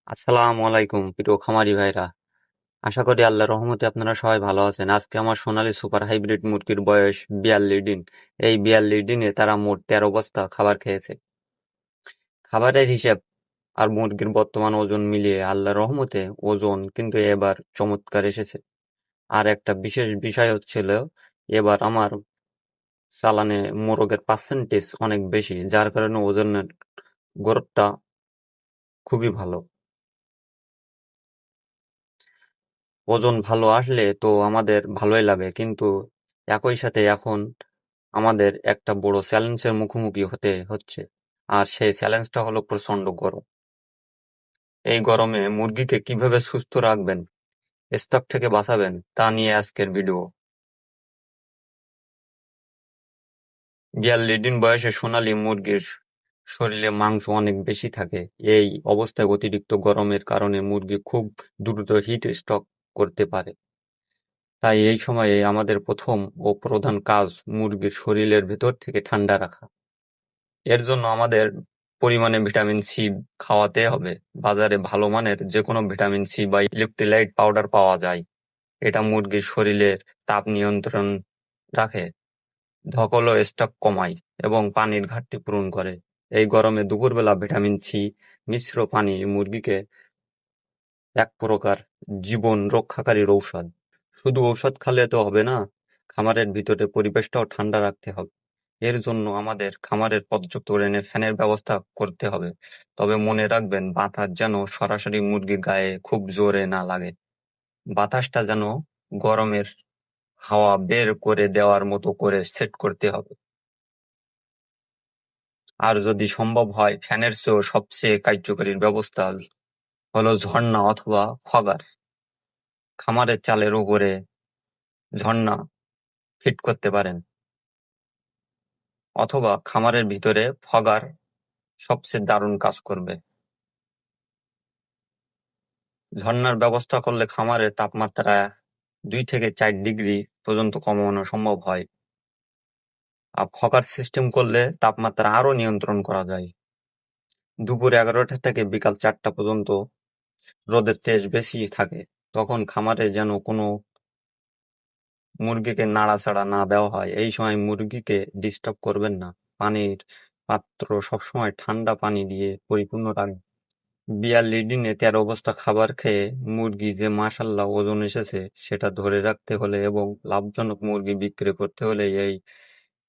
আসসালামু আলাইকুম প্রিয় খামারি ভাইরা। আশা করি আল্লাহর রহমতে আপনারা সবাই ভালো আছেন। আজকে আমার সোনালী সুপার হাইব্রিড মুরগির বয়স 42 দিন। এই 42 দিনে তারা মোট 13 বস্তা খাবার খেয়েছে। খাবারের হিসেব আর মুরগির বর্তমান ওজন মিলিয়ে আল্লাহর রহমতে ওজন কিন্তু এবার চমৎকার এসেছে। আর একটা বিশেষ বিষয় হচ্ছিল, এবার আমার চালানে মোরগের পার্সেন্টেজ অনেক বেশি, যার কারণে ওজনের গ্রোথটা খুবই ভালো। ওজন ভালো আসলে তো আমাদের ভালোই লাগে, কিন্তু একই সাথে এখন আমাদের একটা বড় চ্যালেঞ্জের মুখোমুখি হতে হচ্ছে। আর সেই চ্যালেঞ্জটা হলো প্রচন্ড গরম। এই গরমে মুরগিকে কিভাবে সুস্থ রাখবেন, স্টক থেকে বাঁচাবেন, তা নিয়ে আজকের ভিডিও। 42 দিন বয়সে সোনালী মুরগির শরীরে মাংস অনেক বেশি থাকে। এই অবস্থায় অতিরিক্ত গরমের কারণে মুরগি খুব দ্রুত হিট স্ট্রোক করতে পারে। তাই এই সময়ে আমাদের প্রথম ও প্রধান কাজ মুরগির শরীরের ভেতর থেকে ঠান্ডা রাখা। এর জন্য আমাদের পরিমাণে ভিটামিন সি খাওয়াতে হবে। বাজারে ভালো মানের যেকোনো ভিটামিন সি বা ইলেক্ট্রোলাইট পাউডার পাওয়া যায়। এটা মুরগির শরীরের তাপ নিয়ন্ত্রণ রাখে, ধকল ও স্ট্রোক কমায় এবং পানির ঘাটতি পূরণ করে। এই গরমে দুপুরবেলা ভিটামিন সি মিশ্র পানি মুরগিকে এক প্রকার জীবন রক্ষাকারী ঔষধ। শুধু ঔষধ খেলে তো হবে না, খামারের ভিতরে পরিবেশটাও ঠান্ডা রাখতে হবে। এর জন্য আমাদের খামারের পর্যাপ্ত পরিমাণে ফ্যানের ব্যবস্থা করতে হবে। তবে মনে রাখবেন, বাতাস যেন সরাসরি মুরগির গায়ে খুব জোরে না লাগে। বাতাসটা যেন গরমের হাওয়া বের করে দেওয়ার মতো করে সেট করতে হবে। আর যদি সম্ভব হয়, ফ্যানের চেয়েও সবচেয়ে কার্যকরী ব্যবস্থা হলো ঝর্ণা অথবা ফগার। খামারের চালের উপরে ঝর্ণা ফিট করতে পারেন, অথবা খামারের ভিতরে ফগার সবচেয়ে দারুণ কাজ করবে। ঝর্ণার ব্যবস্থা করলে খামারের তাপমাত্রা 2 থেকে 4 ডিগ্রি পর্যন্ত কমানো সম্ভব হয়। আর ফগার সিস্টেম করলে তাপমাত্রা আরো নিয়ন্ত্রণ করা যায়। দুপুর 11টা থেকে বিকাল 4টা পর্যন্ত রোদের তেজ বেশি থাকে। তখন খামারে যেন কোনো মুরগিকে নাড়াচাড়া না দেওয়া হয়। এই সময় মুরগিকে ডিস্টার্ব করবেন না। পানির পাত্র সবসময় ঠান্ডা পানি দিয়ে পরিপূর্ণ রাখবেন। 42 দিনে 13 বস্তা খাবার খেয়ে মুরগি যে মাশাআল্লাহ ওজন এসেছে, সেটা ধরে রাখতে হলে এবং লাভজনক মুরগি বিক্রি করতে হলে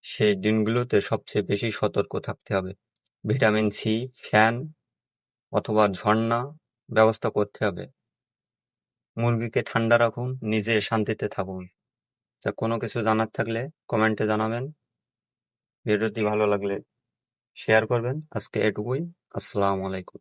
সেই দিনগুলোতে সবচেয়ে বেশি সতর্ক থাকতে হবে। ভিটামিন সি, ফ্যান অথবা ঝর্ণা ব্যবস্থা করতে হবে। মুরগিকে ঠান্ডা রাখুন, নিজে শান্তিতে থাকুন। তা কোনো কিছু জানার থাকলে কমেন্টে জানাবেন। ভিডিওটি ভালো লাগলে শেয়ার করবেন। আজকে এটুকুই। আসসালামু আলাইকুম।